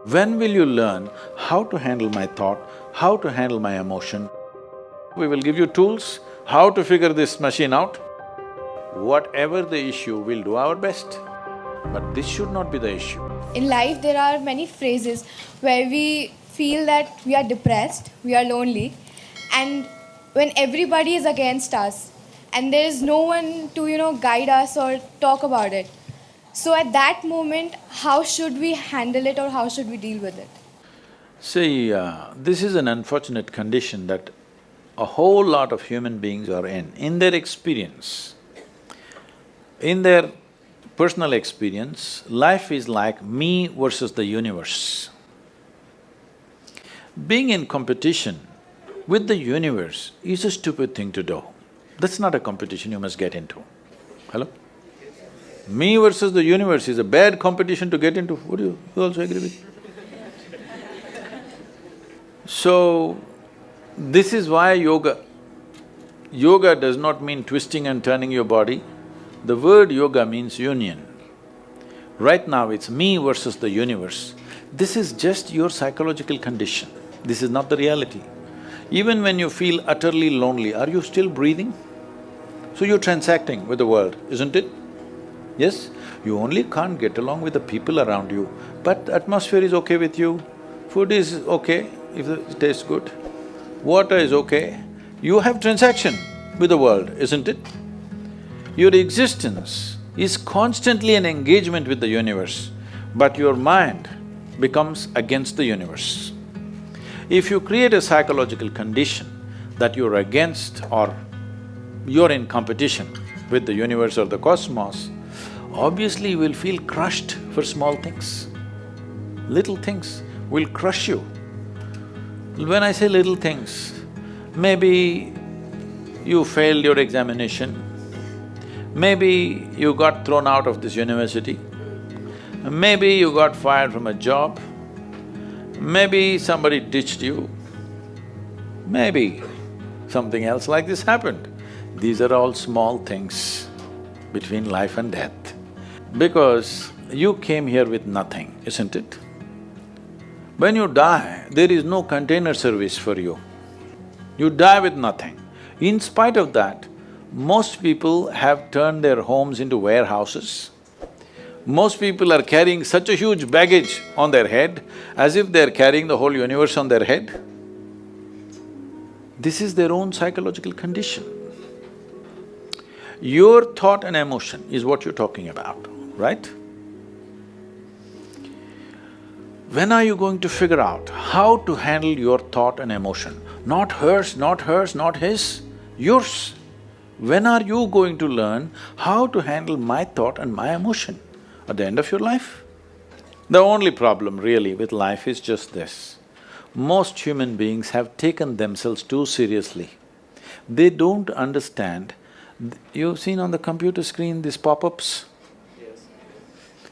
When will you learn how to handle my thought, how to handle my emotion? We will give you tools, how to figure this machine out. Whatever the issue, we'll do our best. But this should not be the issue. In life, there are many phases where we feel that we are depressed, we are lonely, and when everybody is against us, and there is no one to, guide us or talk about it. So at that moment, how should we handle it or how should we deal with it? See, this is an unfortunate condition that a whole lot of human beings are in their experience. In their personal experience, life is like me versus the universe. Being in competition with the universe is a stupid thing to do. That's not a competition you must get into. Hello? Me versus the universe is a bad competition to get into. Would you also agree with me? So, this is why yoga does not mean twisting and turning your body. The word yoga means union. Right now it's me versus the universe. This is just your psychological condition. This is not the reality. Even when you feel utterly lonely, are you still breathing? So you're transacting with the world, isn't it? Yes? You only can't get along with the people around you, but atmosphere is okay with you, food is okay if it tastes good, water is okay. You have transaction with the world, isn't it? Your existence is constantly an engagement with the universe, but your mind becomes against the universe. If you create a psychological condition that you're against or you're in competition with the universe or the cosmos, obviously you will feel crushed for small things. Little things will crush you. When I say little things, maybe you failed your examination, maybe you got thrown out of this university, maybe you got fired from a job, maybe somebody ditched you, maybe something else like this happened. These are all small things between life and death. Because you came here with nothing, isn't it? When you die, there is no container service for you. You die with nothing. In spite of that, most people have turned their homes into warehouses. Most people are carrying such a huge baggage on their head, as if they're carrying the whole universe on their head. This is their own psychological condition. Your thought and emotion is what you're talking about, right? When are you going to figure out how to handle your thought and emotion? Not hers, not hers, not his, yours. When are you going to learn how to handle my thought and my emotion? At the end of your life? The only problem really with life is just this. Most human beings have taken themselves too seriously. They don't understand. You've seen on the computer screen these pop-ups? Yes.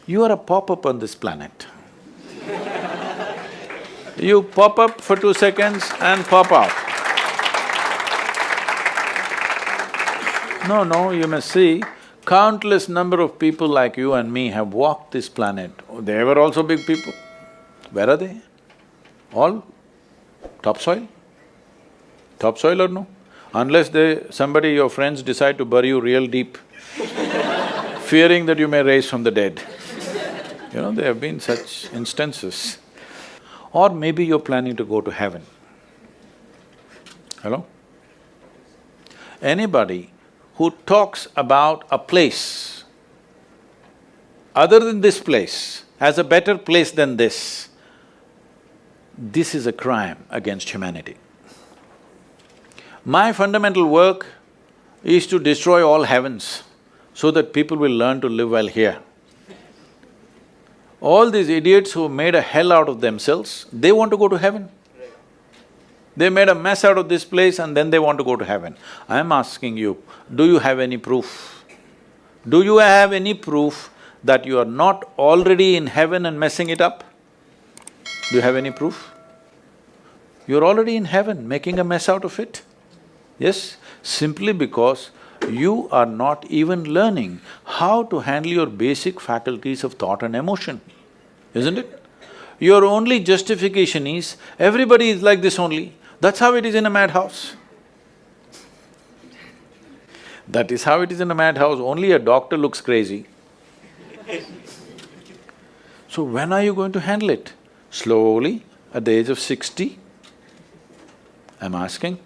You are a pop-up on this planet. You pop up for 2 seconds and pop out. No, you must see, countless number of people like you and me have walked this planet. They were also big people. Where are they? All topsoil? Topsoil or no? Unless somebody, your friends decide to bury you real deep, fearing that you may rise from the dead. There have been such instances. Or maybe you're planning to go to heaven. Hello? Anybody who talks about a place other than this place as a better place than this is a crime against humanity. My fundamental work is to destroy all heavens so that people will learn to live well here. All these idiots who made a hell out of themselves, they want to go to heaven. They made a mess out of this place and then they want to go to heaven. I'm asking you, do you have any proof? Do you have any proof that you are not already in heaven and messing it up? Do you have any proof? You're already in heaven, making a mess out of it. Yes, simply because you are not even learning how to handle your basic faculties of thought and emotion, isn't it? Your only justification is, everybody is like this only. That's how it is in a madhouse. That is how it is in a madhouse, only a doctor looks crazy. So when are you going to handle it? Slowly, at the age of 60? I'm asking.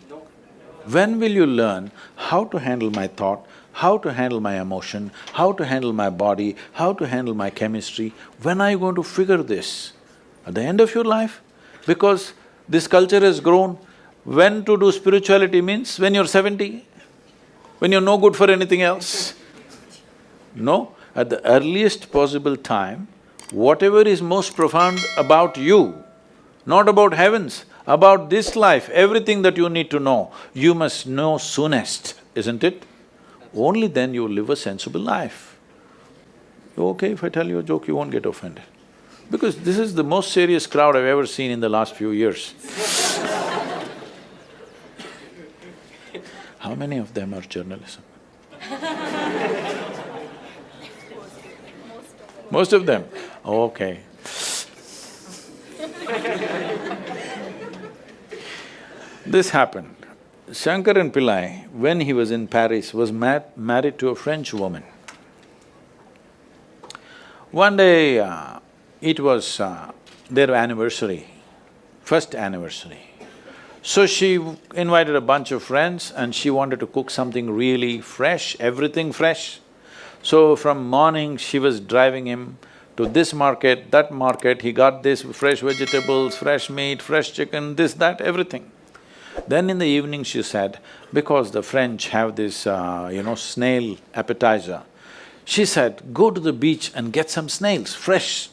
When will you learn how to handle my thought, how to handle my emotion, how to handle my body, how to handle my chemistry? When are you going to figure this? At the end of your life? Because this culture has grown, when to do spirituality means when you're 70, when you're no good for anything else. No, at the earliest possible time, whatever is most profound about you, not about heavens, about this life, everything that you need to know, you must know soonest, isn't it? Only then you live a sensible life. Okay, if I tell you a joke, you won't get offended. Because this is the most serious crowd I've ever seen in the last few years. How many of them are journalism? Most of them? Okay. This happened. Shankaran Pillai, when he was in Paris, was married to a French woman. One day, it was their anniversary, first anniversary. So she invited a bunch of friends and she wanted to cook something really fresh, everything fresh. So from morning, she was driving him to this market, that market, he got this fresh vegetables, fresh meat, fresh chicken, this, that, everything. Then in the evening she said, because the French have this, snail appetizer, she said, go to the beach and get some snails, fresh.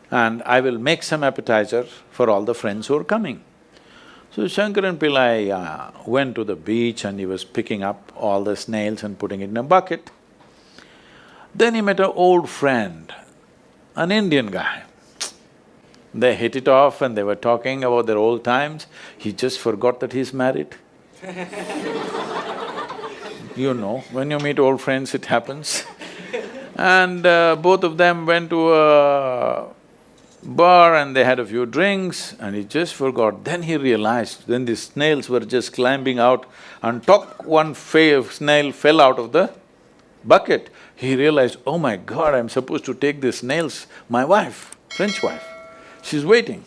And I will make some appetizer for all the friends who are coming. So Shankaran Pillai went to the beach and he was picking up all the snails and putting it in a bucket. Then he met an old friend, an Indian guy. They hit it off and they were talking about their old times. He just forgot that he's married. You know, when you meet old friends, it happens. And both of them went to a bar and they had a few drinks and he just forgot. Then he realized, then the snails were just climbing out and one snail fell out of the bucket. He realized, oh my God, I'm supposed to take these snails, my wife, French wife, she's waiting.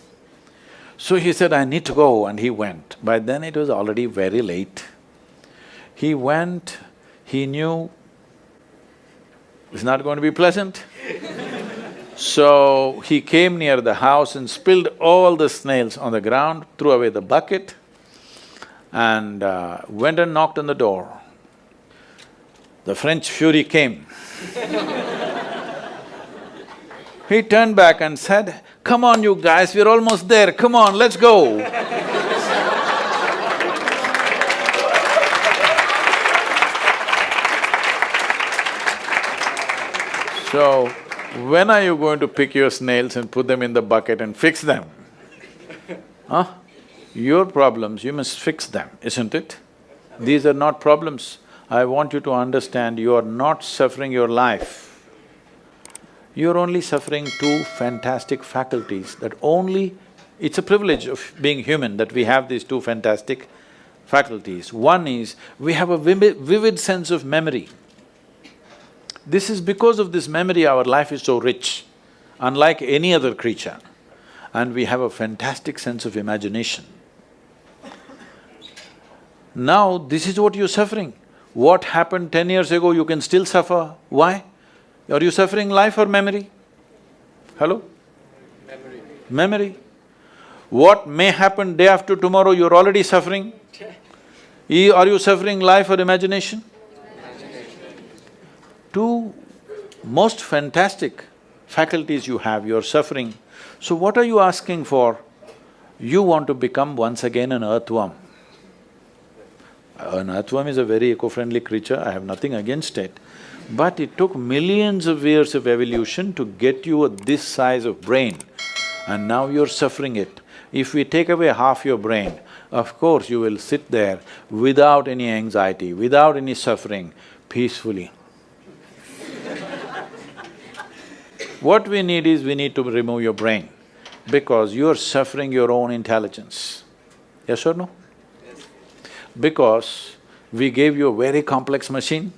So he said, I need to go, and he went. By then it was already very late. He went, he knew it's not going to be pleasant. So he came near the house and spilled all the snails on the ground, threw away the bucket and went and knocked on the door. The French fury came. He turned back and said, come on you guys, we're almost there, come on, let's go. So, when are you going to pick your snails and put them in the bucket and fix them? Huh? Your problems, you must fix them, isn't it? These are not problems. I want you to understand, you are not suffering your life. You're only suffering two fantastic faculties that only… It's a privilege of being human that we have these two fantastic faculties. One is, we have a vivid sense of memory. This is because of this memory our life is so rich, unlike any other creature. And we have a fantastic sense of imagination. Now, this is what you're suffering. What happened 10 years ago, you can still suffer. Why? Are you suffering life or memory? Hello? Memory. Memory. What may happen day after tomorrow, you're already suffering. Are you suffering life or imagination? Two most fantastic faculties you have, you're suffering. So what are you asking for? You want to become once again an earthworm. An earthworm is a very eco-friendly creature, I have nothing against it. But it took millions of years of evolution to get you this size of brain, and now you're suffering it. If we take away half your brain, of course you will sit there without any anxiety, without any suffering, peacefully. What we need is, we need to remove your brain because you're suffering your own intelligence. Yes or no? Because we gave you a very complex machine,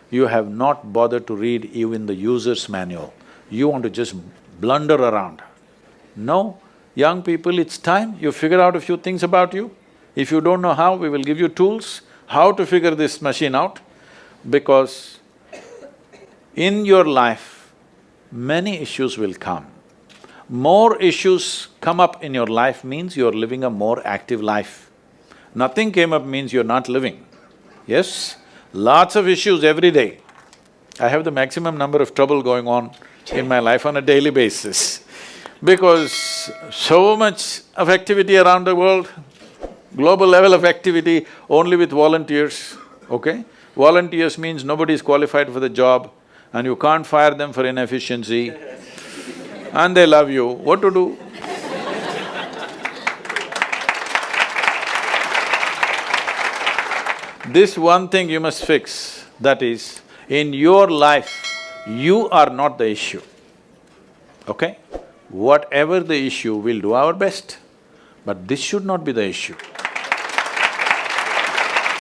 you have not bothered to read even the user's manual. You want to just blunder around. No, young people, it's time you figure out a few things about you. If you don't know how, we will give you tools, how to figure this machine out, because in your life, many issues will come. More issues come up in your life means you're living a more active life. Nothing came up means you're not living. Yes, lots of issues every day. I have the maximum number of trouble going on in my life on a daily basis because so much of activity around the world, global level of activity only with volunteers, okay? Volunteers means nobody is qualified for the job and you can't fire them for inefficiency and they love you, what to do? This one thing you must fix, that is, in your life, you are not the issue, okay? Whatever the issue, we'll do our best, but this should not be the issue.